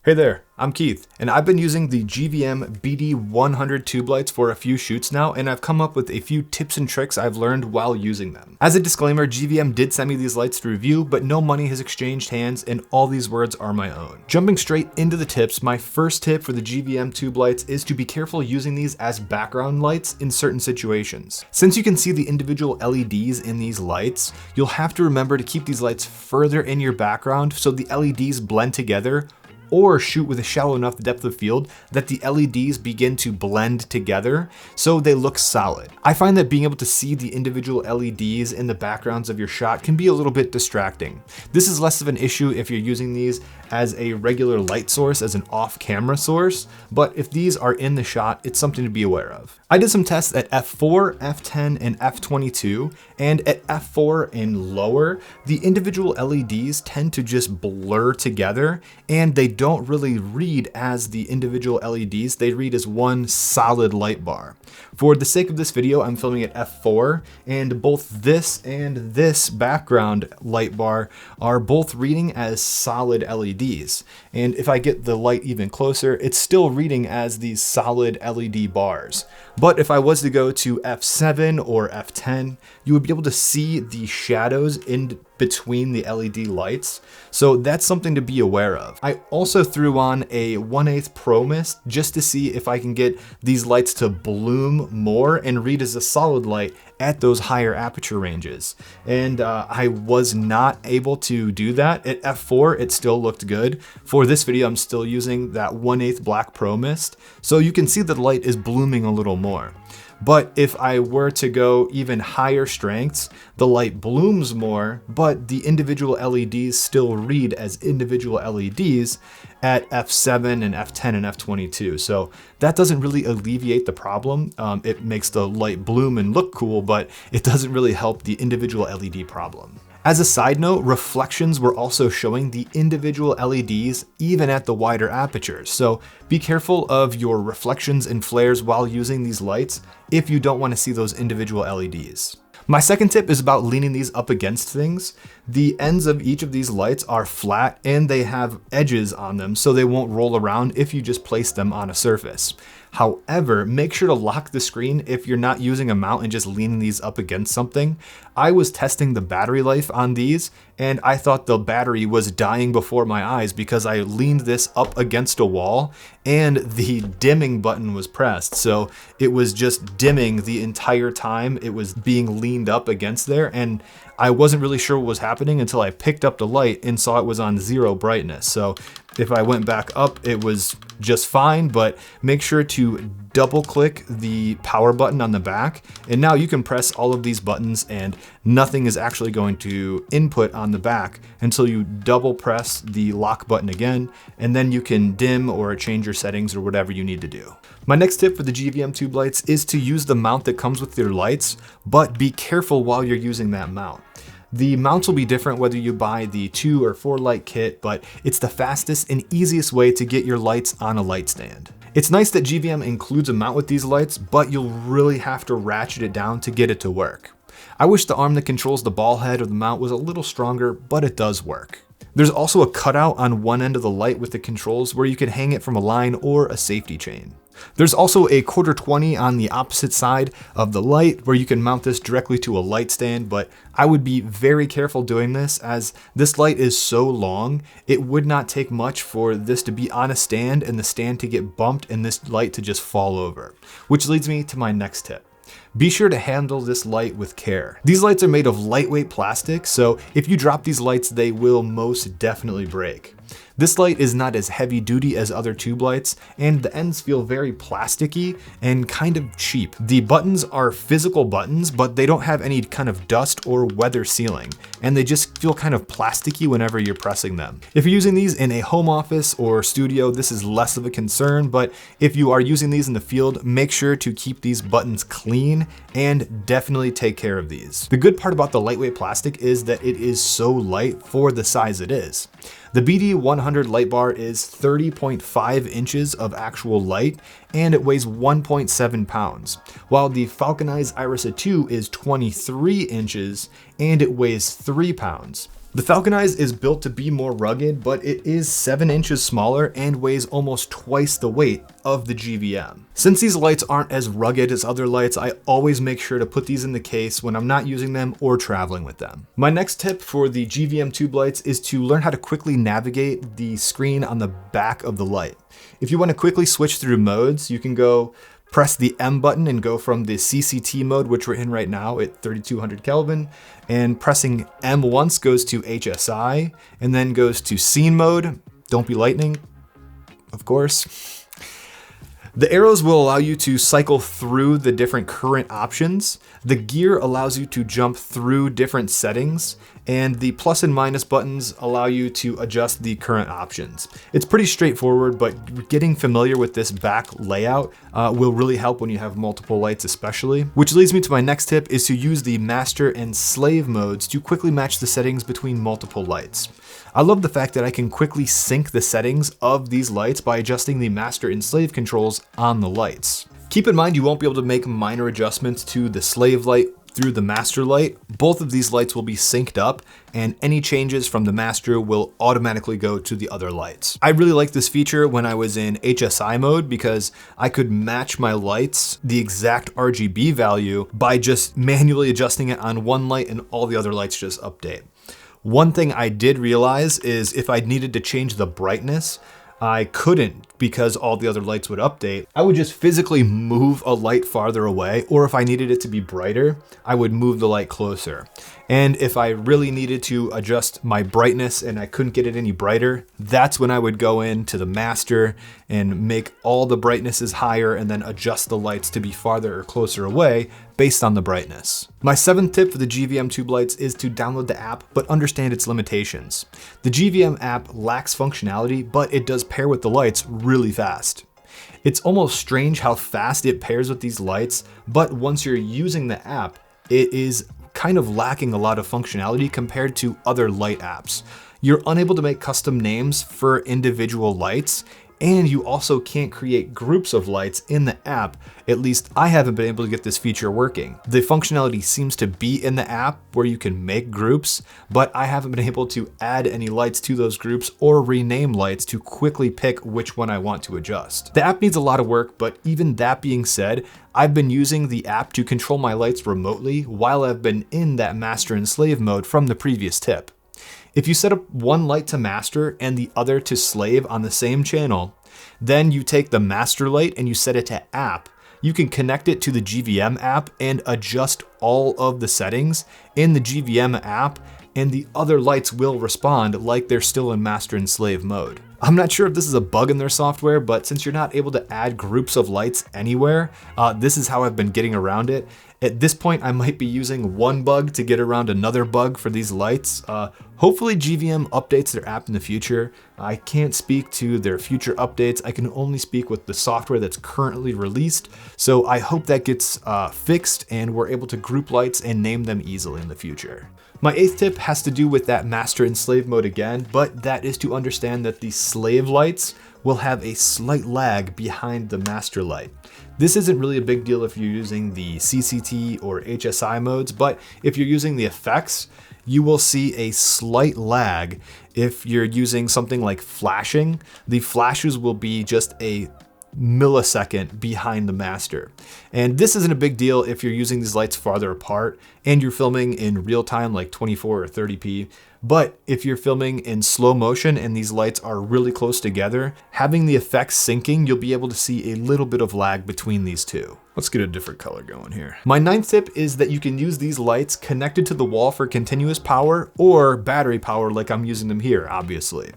Hey there, I'm Keith, and I've been using the GVM BD-100 tube lights for a few shoots now, and I've come up with a few tips and tricks I've learned while using them. As a disclaimer, GVM did send me these lights to review, but no money has exchanged hands, and all these words are my own. Jumping straight into the tips, my first tip for the GVM tube lights is to be careful using these as background lights in certain situations. Since you can see the individual LEDs in these lights, you'll have to remember to keep these lights further in your background so the LEDs blend together, or shoot with a shallow enough depth of field that the LEDs begin to blend together so they look solid. I find that being able to see the individual LEDs in the backgrounds of your shot can be a little bit distracting. This is less of an issue if you're using these as a regular light source, as an off-camera source, but if these are in the shot, it's something to be aware of. I did some tests at f4, f10, and f22, and at f4 and lower, the individual LEDs tend to just blur together, and they don't really read as the individual LEDs, they read as one solid light bar. For the sake of this video, I'm filming at f4, and both this and this background light bar are both reading as solid LEDs. And if I get the light even closer, it's still reading as these solid LED bars. But if I was to go to f7 or f10, you would be able to see the shadows in between the LED lights. So that's something to be aware of. I also threw on a 1/8 Pro Mist just to see if I can get these lights to bloom more and read as a solid light at those higher aperture ranges. And I was not able to do that. At f4, it still looked good. For this video, I'm still using that 1/8 Black Pro Mist. So you can see that the light is blooming a little more. But if I were to go even higher strengths, the light blooms more, but the individual LEDs still read as individual LEDs at f7 and f10 and f22. So that doesn't really alleviate the problem. It makes the light bloom and look cool, but it doesn't really help the individual LED problem. As a side note, reflections were also showing the individual LEDs even at the wider apertures. So be careful of your reflections and flares while using these lights if you don't want to see those individual LEDs. My second tip is about leaning these up against things. The ends of each of these lights are flat and they have edges on them so they won't roll around if you just place them on a surface. However, make sure to lock the screen if you're not using a mount and just leaning these up against something. I was testing the battery life on these and I thought the battery was dying before my eyes because I leaned this up against a wall and the dimming button was pressed. So it was just dimming the entire time it was being leaned up against there, and I wasn't really sure what was happening until I picked up the light and saw it was on 0 brightness. So if I went back up, it was just fine, but make sure to double click the power button on the back. And now you can press all of these buttons and nothing is actually going to input on the back until you double press the lock button again. And then you can dim or change your settings or whatever you need to do. My next tip for the GVM tube lights is to use the mount that comes with your lights, but be careful while you're using that mount. The mounts will be different whether you buy the 2 or 4 light kit, but it's the fastest and easiest way to get your lights on a light stand. It's nice that GVM includes a mount with these lights, but you'll really have to ratchet it down to get it to work. I wish the arm that controls the ball head of the mount was a little stronger, but it does work. There's also a cutout on one end of the light with the controls where you can hang it from a line or a safety chain. There's also a 1/4-20 on the opposite side of the light where you can mount this directly to a light stand, but I would be very careful doing this as this light is so long, it would not take much for this to be on a stand and the stand to get bumped and this light to just fall over. Which leads me to my next tip. Be sure to handle this light with care. These lights are made of lightweight plastic, so if you drop these lights, they will most definitely break. This light is not as heavy duty as other tube lights, and the ends feel very plasticky and kind of cheap. The buttons are physical buttons, but they don't have any kind of dust or weather sealing, and they just feel kind of plasticky whenever you're pressing them. If you're using these in a home office or studio, this is less of a concern, but if you are using these in the field, make sure to keep these buttons clean and definitely take care of these. The good part about the lightweight plastic is that it is so light for the size it is. The BD-100 light bar is 30.5 inches of actual light and it weighs 1.7 pounds, while the Falcon Eyes Irisa 2 is 23 inches and it weighs 3 pounds. The Falcon Eyes is built to be more rugged, but it is 7 inches smaller and weighs almost twice the weight of the GVM. Since these lights aren't as rugged as other lights, I always make sure to put these in the case when I'm not using them or traveling with them. My next tip for the GVM tube lights is to learn how to quickly navigate the screen on the back of the light. If you want to quickly switch through modes, you can go press the M button and go from the CCT mode, which we're in right now at 3200 Kelvin, and pressing M once goes to HSI and then goes to scene mode. Don't be lightning, of course. The arrows will allow you to cycle through the different current options. The gear allows you to jump through different settings, and the plus and minus buttons allow you to adjust the current options. It's pretty straightforward, but getting familiar with this back layout will really help when you have multiple lights especially. Which leads me to my next tip, is to use the master and slave modes to quickly match the settings between multiple lights. I love the fact that I can quickly sync the settings of these lights by adjusting the master and slave controls on the lights. Keep in mind you won't be able to make minor adjustments to the slave light through the master light. Both of these lights will be synced up, and any changes from the master will automatically go to the other lights. I really like this feature when I was in HSI mode because I could match my lights the exact RGB value by just manually adjusting it on one light and all the other lights just update. One thing I did realize is if I needed to change the brightness, I couldn't because all the other lights would update. I would just physically move a light farther away, or if I needed it to be brighter, I would move the light closer. And if I really needed to adjust my brightness and I couldn't get it any brighter, that's when I would go into the master and make all the brightnesses higher and then adjust the lights to be farther or closer away based on the brightness. My 7th tip for the GVM tube lights is to download the app, but understand its limitations. The GVM app lacks functionality, but it does pair with the lights really fast. It's almost strange how fast it pairs with these lights, but once you're using the app, it is kind of lacking a lot of functionality compared to other light apps. You're unable to make custom names for individual lights, and you also can't create groups of lights in the app. At least I haven't been able to get this feature working. The functionality seems to be in the app where you can make groups, but I haven't been able to add any lights to those groups or rename lights to quickly pick which one I want to adjust. The app needs a lot of work, but even that being said, I've been using the app to control my lights remotely while I've been in that master and slave mode from the previous tip. If you set up one light to master and the other to slave on the same channel, then you take the master light and you set it to app, you can connect it to the GVM app and adjust all of the settings in the GVM app, and the other lights will respond like they're still in master and slave mode. I'm not sure if this is a bug in their software, but since you're not able to add groups of lights anywhere, this is how I've been getting around it. At this point, I might be using one bug to get around another bug for these lights. Hopefully GVM updates their app in the future. I can't speak to their future updates. I can only speak with the software that's currently released. So I hope that gets fixed and we're able to group lights and name them easily in the future. My 8th tip has to do with that master and slave mode again, but that is to understand that the slave lights will have a slight lag behind the master light. This isn't really a big deal if you're using the CCT or HSI modes, but if you're using the effects, you will see a slight lag. If you're using something like flashing, the flashes will be just a millisecond behind the master. And this isn't a big deal if you're using these lights farther apart and you're filming in real time like 24 or 30p. But if you're filming in slow motion and these lights are really close together, having the effects syncing, you'll be able to see a little bit of lag between these two. Let's get a different color going here. My 9th tip is that you can use these lights connected to the wall for continuous power or battery power like I'm using them here, obviously.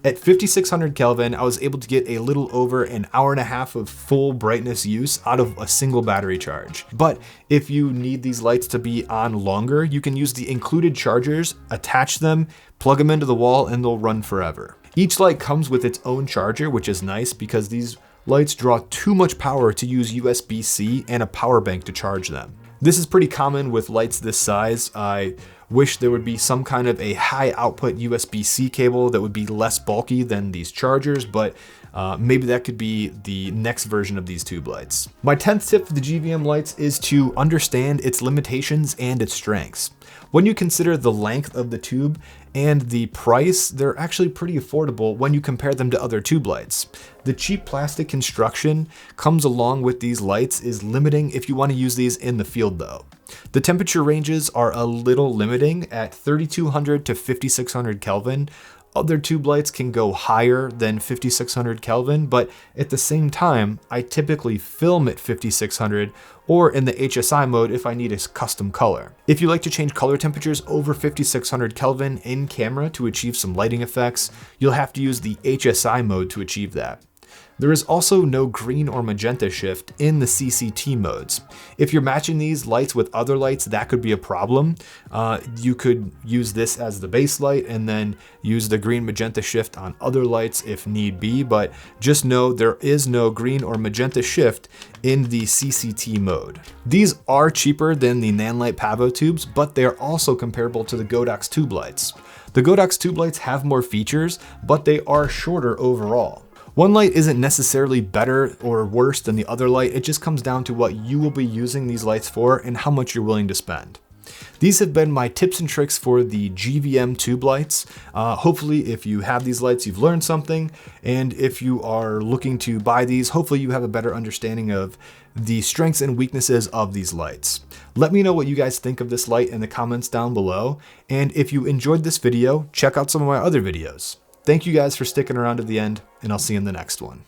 At 5600 Kelvin, I was able to get a little over an hour and a half of full brightness use out of a single battery charge. But if you need these lights to be on longer, you can use the included chargers, attach them, plug them into the wall, and they'll run forever. Each light comes with its own charger, which is nice because these lights draw too much power to use USB-C and a power bank to charge them. This is pretty common with lights this size. I wish there would be some kind of a high output USB-C cable that would be less bulky than these chargers, but maybe that could be the next version of these tube lights. My 10th tip for the GVM lights is to understand its limitations and its strengths. When you consider the length of the tube and the price, they're actually pretty affordable when you compare them to other tube lights. The cheap plastic construction comes along with these lights is limiting if you want to use these in the field though. The temperature ranges are a little limiting at 3200 to 5600 Kelvin. Other tube lights can go higher than 5600 Kelvin, but at the same time, I typically film at 5600 or in the HSI mode if I need a custom color. If you like to change color temperatures over 5600 Kelvin in camera to achieve some lighting effects, you'll have to use the HSI mode to achieve that. There is also no green or magenta shift in the CCT modes. If you're matching these lights with other lights, that could be a problem. You could use this as the base light and then use the green magenta shift on other lights if need be, but just know there is no green or magenta shift in the CCT mode. These are cheaper than the Nanlite Pavo tubes, but they are also comparable to the Godox tube lights. The Godox tube lights have more features, but they are shorter overall. One light isn't necessarily better or worse than the other light, it just comes down to what you will be using these lights for and how much you're willing to spend. These have been my tips and tricks for the GVM tube lights. Hopefully if you have these lights, you've learned something, and if you are looking to buy these, hopefully you have a better understanding of the strengths and weaknesses of these lights. Let me know what you guys think of this light in the comments down below, and if you enjoyed this video, check out some of my other videos. Thank you guys for sticking around to the end, and I'll see you in the next one.